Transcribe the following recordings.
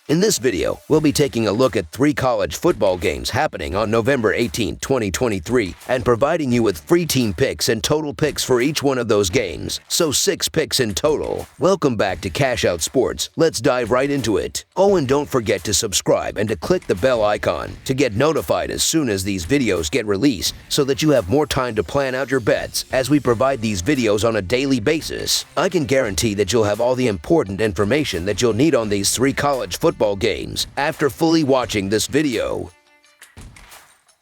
In this video, we'll be taking a look at 3 college football games happening on November 18, 2023, and providing you with free team picks and total picks for each one of those games, so 6 picks in total. Welcome back to Cash Out Sports. Let's dive right into it. Oh, and don't forget to subscribe and to click the bell icon to get notified as soon as these videos get released, so that you have more time to plan out your bets as we provide these videos on a daily basis. I can guarantee that you'll have all the important information that you'll need on these 3 college football games after fully watching this video.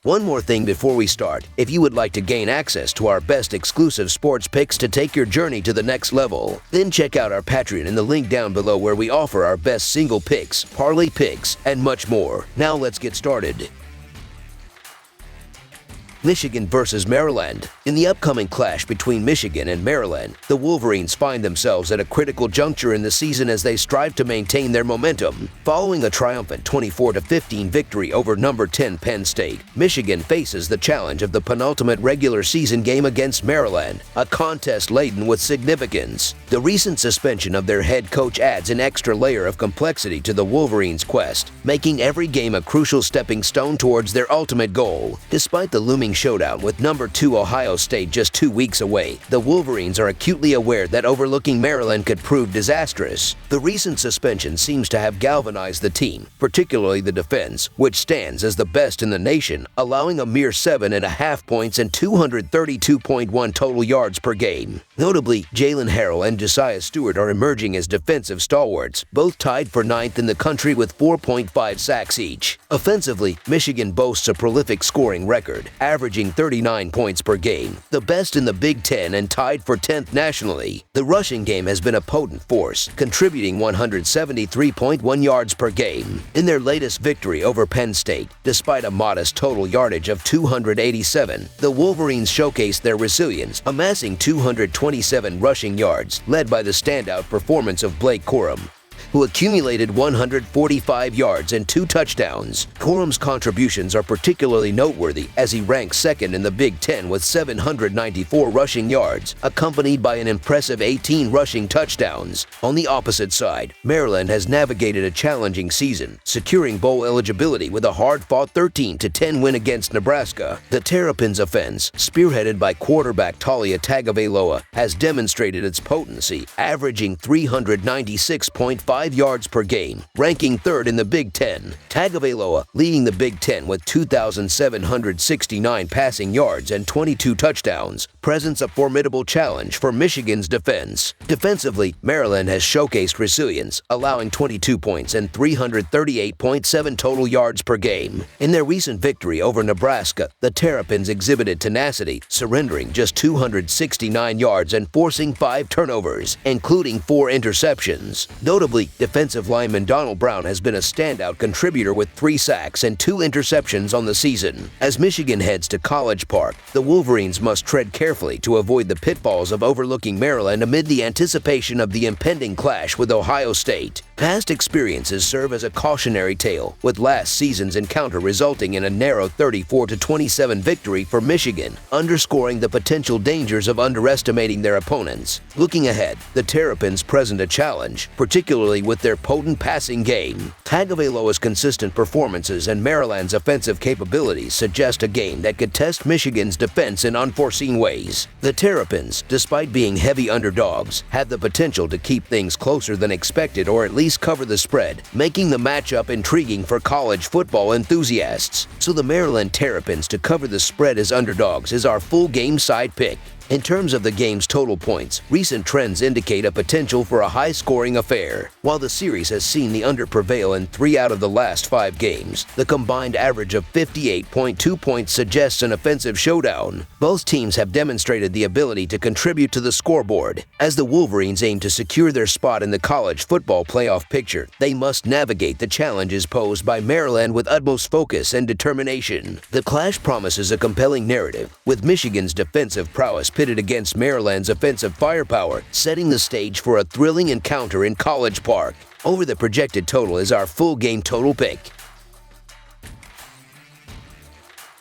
One more thing before we start. If you would like to gain access to our best exclusive sports picks to take your journey to the next level, then check out our Patreon in the link down below, where we offer our best single picks, parlay picks, and much more. Now let's get started. Michigan versus Maryland. In the upcoming clash between Michigan and Maryland, the Wolverines find themselves at a critical juncture in the season as they strive to maintain their momentum. Following a triumphant 24-15 victory over number 10 Penn State, Michigan faces the challenge of the penultimate regular season game against Maryland, a contest laden with significance. The recent suspension of their head coach adds an extra layer of complexity to the Wolverines' quest, making every game a crucial stepping stone towards their ultimate goal. Despite the looming showdown with number 2 Ohio State just 2 weeks away, the Wolverines are acutely aware that overlooking Maryland could prove disastrous. The recent suspension seems to have galvanized the team, particularly the defense, which stands as the best in the nation, allowing a mere 7.5 points and 232.1 total yards per game. Notably, Jalen Harrell and Josiah Stewart are emerging as defensive stalwarts, both tied for 9th in the country with 4.5 sacks each. Offensively, Michigan boasts a prolific scoring record, averaging 39 points per game, the best in the Big Ten and tied for 10th nationally. The rushing game has been a potent force, contributing 173.1 yards per game. In their latest victory over Penn State, despite a modest total yardage of 287, the Wolverines showcased their resilience, amassing 227 rushing yards, led by the standout performance of Blake Corum, who accumulated 145 yards and 2 touchdowns. Corum's contributions are particularly noteworthy as he ranks 2nd in the Big Ten with 794 rushing yards, accompanied by an impressive 18 rushing touchdowns. On the opposite side, Maryland has navigated a challenging season, securing bowl eligibility with a hard-fought 13-10 win against Nebraska. The Terrapins' offense, spearheaded by quarterback Talia Tagovailoa, has demonstrated its potency, averaging 396.5 yards per game, ranking 3rd in the Big Ten. Tagovailoa leading the Big Ten with 2,769 passing yards and 22 touchdowns, presents a formidable challenge for Michigan's defense. Defensively, Maryland has showcased resilience, allowing 22 points and 338.7 total yards per game. In their recent victory over Nebraska, the Terrapins exhibited tenacity, surrendering just 269 yards and forcing 5 turnovers, including 4 interceptions. Notably, defensive lineman Donald Brown has been a standout contributor with 3 sacks and 2 interceptions on the season. As Michigan heads to College Park, the Wolverines must tread carefully to avoid the pitfalls of overlooking Maryland amid the anticipation of the impending clash with Ohio State. Past experiences serve as a cautionary tale, with last season's encounter resulting in a narrow 34-27 victory for Michigan, underscoring the potential dangers of underestimating their opponents. Looking ahead, the Terrapins present a challenge, particularly with their potent passing game. Tagovailoa's consistent performances and Maryland's offensive capabilities suggest a game that could test Michigan's defense in unforeseen ways. The Terrapins, despite being heavy underdogs, have the potential to keep things closer than expected or at least cover the spread, making the matchup intriguing for college football enthusiasts. So the Maryland Terrapins to cover the spread as underdogs is our full game side pick. In terms of the game's total points, recent trends indicate a potential for a high-scoring affair. While the series has seen the under prevail in 3 out of the last 5 games, the combined average of 58.2 points suggests an offensive showdown. Both teams have demonstrated the ability to contribute to the scoreboard. As the Wolverines aim to secure their spot in the college football playoff picture, they must navigate the challenges posed by Maryland with utmost focus and determination. The clash promises a compelling narrative, with Michigan's defensive prowess pitted against Maryland's offensive firepower, setting the stage for a thrilling encounter in College Park. Over the projected total is our full game total pick.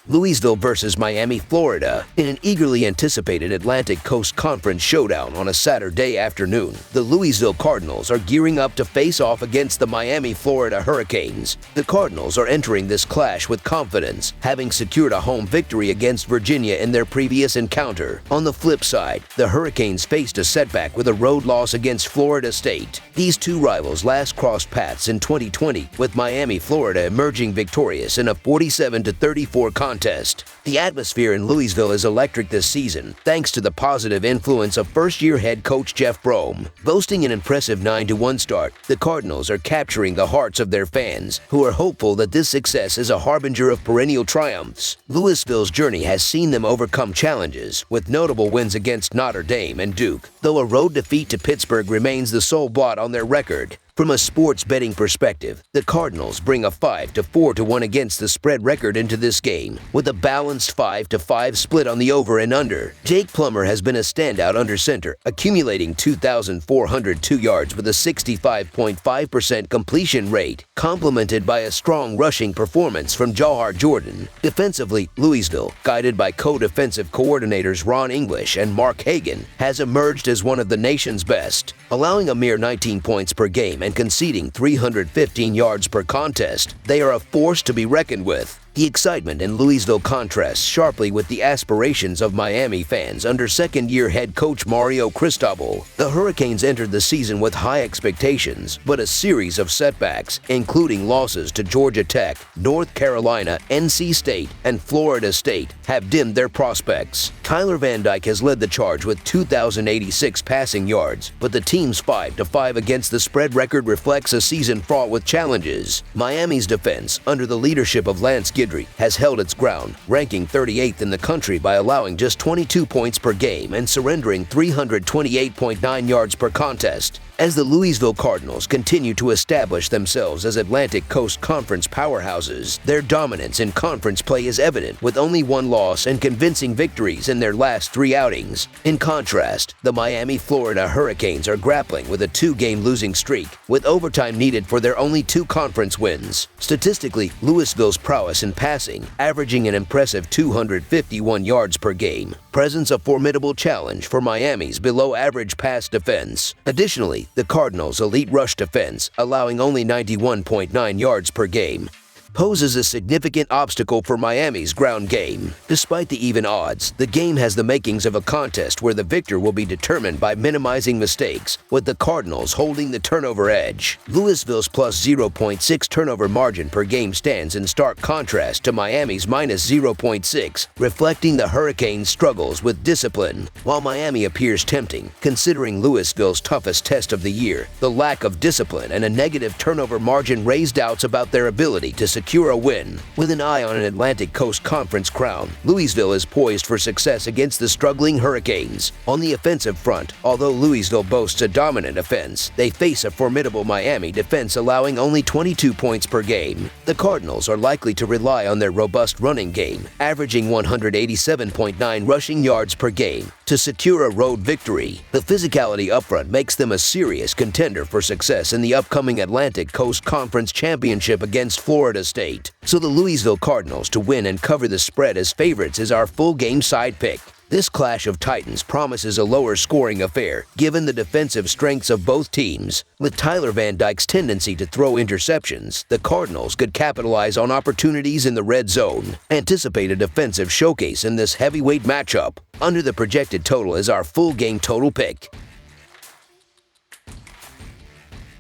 Louisville versus Miami, Florida. In an eagerly anticipated Atlantic Coast Conference showdown on a Saturday afternoon, the Louisville Cardinals are gearing up to face off against the Miami, Florida Hurricanes. The Cardinals are entering this clash with confidence, having secured a home victory against Virginia in their previous encounter. On the flip side, the Hurricanes faced a setback with a road loss against Florida State. These two rivals last crossed paths in 2020, with Miami, Florida emerging victorious in a 47-34 contest. The atmosphere in Louisville is electric this season, thanks to the positive influence of first-year head coach Jeff Brom. Boasting an impressive 9-1 start, the Cardinals are capturing the hearts of their fans, who are hopeful that this success is a harbinger of perennial triumphs. Louisville's journey has seen them overcome challenges, with notable wins against Notre Dame and Duke, though a road defeat to Pittsburgh remains the sole blot on their record. From a sports betting perspective, the Cardinals bring a 5-4-1 against the spread record into this game, with a balanced 5-5 split on the over and under. Jake Plummer has been a standout under center, accumulating 2,402 yards with a 65.5% completion rate, complemented by a strong rushing performance from Jahar Jordan. Defensively, Louisville, guided by co-defensive coordinators Ron English and Mark Hagan, has emerged as one of the nation's best, allowing a mere 19 points per game and conceding 315 yards per contest. They are a force to be reckoned with. The excitement in Louisville contrasts sharply with the aspirations of Miami fans under second-year head coach Mario Cristobal. The Hurricanes entered the season with high expectations, but a series of setbacks, including losses to Georgia Tech, North Carolina, NC State, and Florida State, have dimmed their prospects. Tyler Van Dyke has led the charge with 2,086 passing yards, but the team's 5-5 against the spread record reflects a season fraught with challenges. Miami's defense, under the leadership of Lance Guidry, has held its ground, ranking 38th in the country by allowing just 22 points per game and surrendering 328.9 yards per contest. As the Louisville Cardinals continue to establish themselves as Atlantic Coast Conference powerhouses, their dominance in conference play is evident, with only one loss and convincing victories in their last 3 outings. In contrast, the Miami, Florida Hurricanes are grappling with a 2-game losing streak, with overtime needed for their only 2 conference wins. Statistically, Louisville's prowess in passing, averaging an impressive 251 yards per game, presents a formidable challenge for Miami's below-average pass defense. Additionally, the Cardinals' elite rush defense, allowing only 91.9 yards per game, poses a significant obstacle for Miami's ground game. Despite the even odds, the game has the makings of a contest where the victor will be determined by minimizing mistakes, with the Cardinals holding the turnover edge. Louisville's plus 0.6 turnover margin per game stands in stark contrast to Miami's minus 0.6, reflecting the Hurricanes' struggles with discipline. While Miami appears tempting, considering Louisville's toughest test of the year, the lack of discipline and a negative turnover margin raise doubts about their ability to secure a win. With an eye on an Atlantic Coast Conference crown, Louisville is poised for success against the struggling Hurricanes. On the offensive front, although Louisville boasts a dominant offense, they face a formidable Miami defense allowing only 22 points per game. The Cardinals are likely to rely on their robust running game, averaging 187.9 rushing yards per game, to secure a road victory. The physicality upfront makes them a serious contender for success in the upcoming Atlantic Coast Conference Championship against Florida State. So the Louisville Cardinals to win and cover the spread as favorites is our full game side pick. This clash of titans promises a lower scoring affair, given the defensive strengths of both teams. With Tyler Van Dyke's tendency to throw interceptions, the Cardinals could capitalize on opportunities in the red zone. Anticipate a defensive showcase in this heavyweight matchup. Under the projected total is our full game total pick.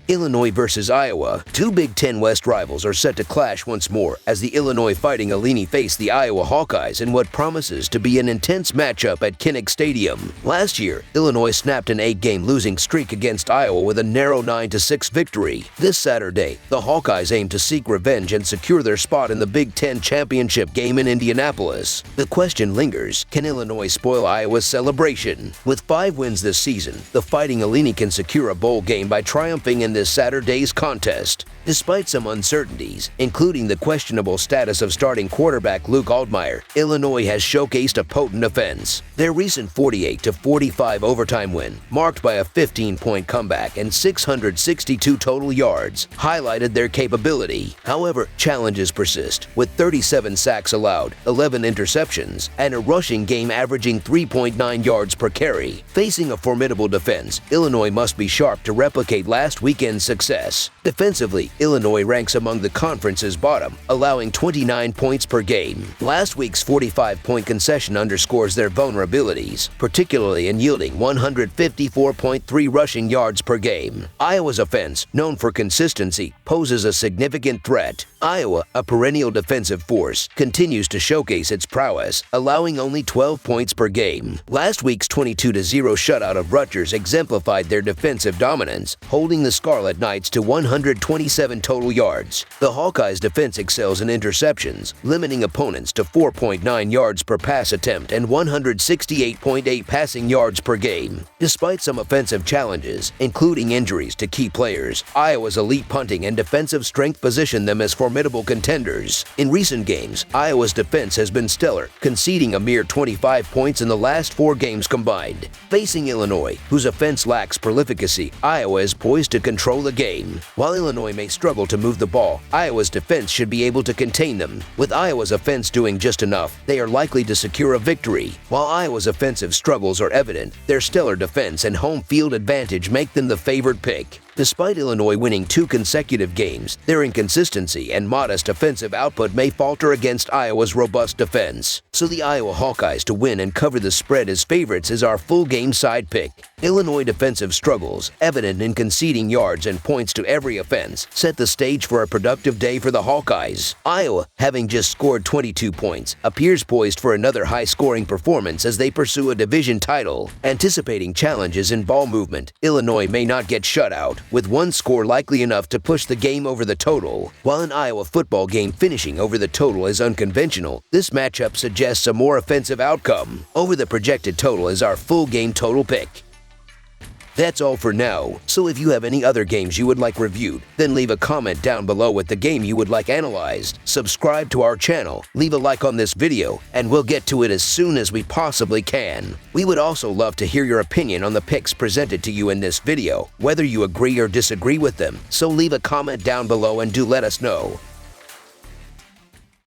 Illinois versus Iowa. 2 Big Ten West rivals are set to clash once more as the Illinois Fighting Illini face the Iowa Hawkeyes in what promises to be an intense matchup at Kinnick Stadium. Last year, Illinois snapped an 8-game losing streak against Iowa with a narrow 9-6 victory. This Saturday, the Hawkeyes aim to seek revenge and secure their spot in the Big Ten championship game in Indianapolis. The question lingers, can Illinois spoil Iowa's celebration? With 5 wins this season, the Fighting Illini can secure a bowl game by triumphing in this Saturday's contest. Despite some uncertainties, including the questionable status of starting quarterback Luke Altmaier, Illinois has showcased a potent offense. Their recent 48-45 overtime win, marked by a 15-point comeback and 662 total yards, highlighted their capability. However, challenges persist, with 37 sacks allowed, 11 interceptions, and a rushing game averaging 3.9 yards per carry. Facing a formidable defense, Illinois must be sharp to replicate last weekend's success. Defensively, Illinois ranks among the conference's bottom, allowing 29 points per game. Last week's 45-point concession underscores their vulnerabilities, particularly in yielding 154.3 rushing yards per game. Iowa's offense, known for consistency, poses a significant threat. Iowa, a perennial defensive force, continues to showcase its prowess, allowing only 12 points per game. Last week's 22-0 shutout of Rutgers exemplified their defensive dominance, holding the Scarlet Knights to 127 total yards. The Hawkeyes' defense excels in interceptions, limiting opponents to 4.9 yards per pass attempt and 168.8 passing yards per game. Despite some offensive challenges, including injuries to key players, Iowa's elite punting and defensive strength position them as formidable contenders. In recent games, Iowa's defense has been stellar, conceding a mere 25 points in the last 4 games combined. Facing Illinois, whose offense lacks prolificacy, Iowa is poised to control the game. While Illinois may struggle to move the ball, Iowa's defense should be able to contain them. With Iowa's offense doing just enough, they are likely to secure a victory. While Iowa's offensive struggles are evident, their stellar defense and home field advantage make them the favored pick. Despite Illinois winning 2 consecutive games, their inconsistency and modest offensive output may falter against Iowa's robust defense. So the Iowa Hawkeyes to win and cover the spread as favorites is our full game side pick. Illinois defensive struggles, evident in conceding yards and points to every offense, set the stage for a productive day for the Hawkeyes. Iowa, having just scored 22 points, appears poised for another high-scoring performance as they pursue a division title. Anticipating challenges in ball movement, Illinois may not get shut out, with one score likely enough to push the game over the total. While an Iowa football game finishing over the total is unconventional, this matchup suggests a more offensive outcome. Over the projected total is our full game total pick. That's all for now, so if you have any other games you would like reviewed, then leave a comment down below with the game you would like analyzed. Subscribe to our channel, leave a like on this video, and we'll get to it as soon as we possibly can. We would also love to hear your opinion on the picks presented to you in this video, whether you agree or disagree with them, so leave a comment down below and do let us know.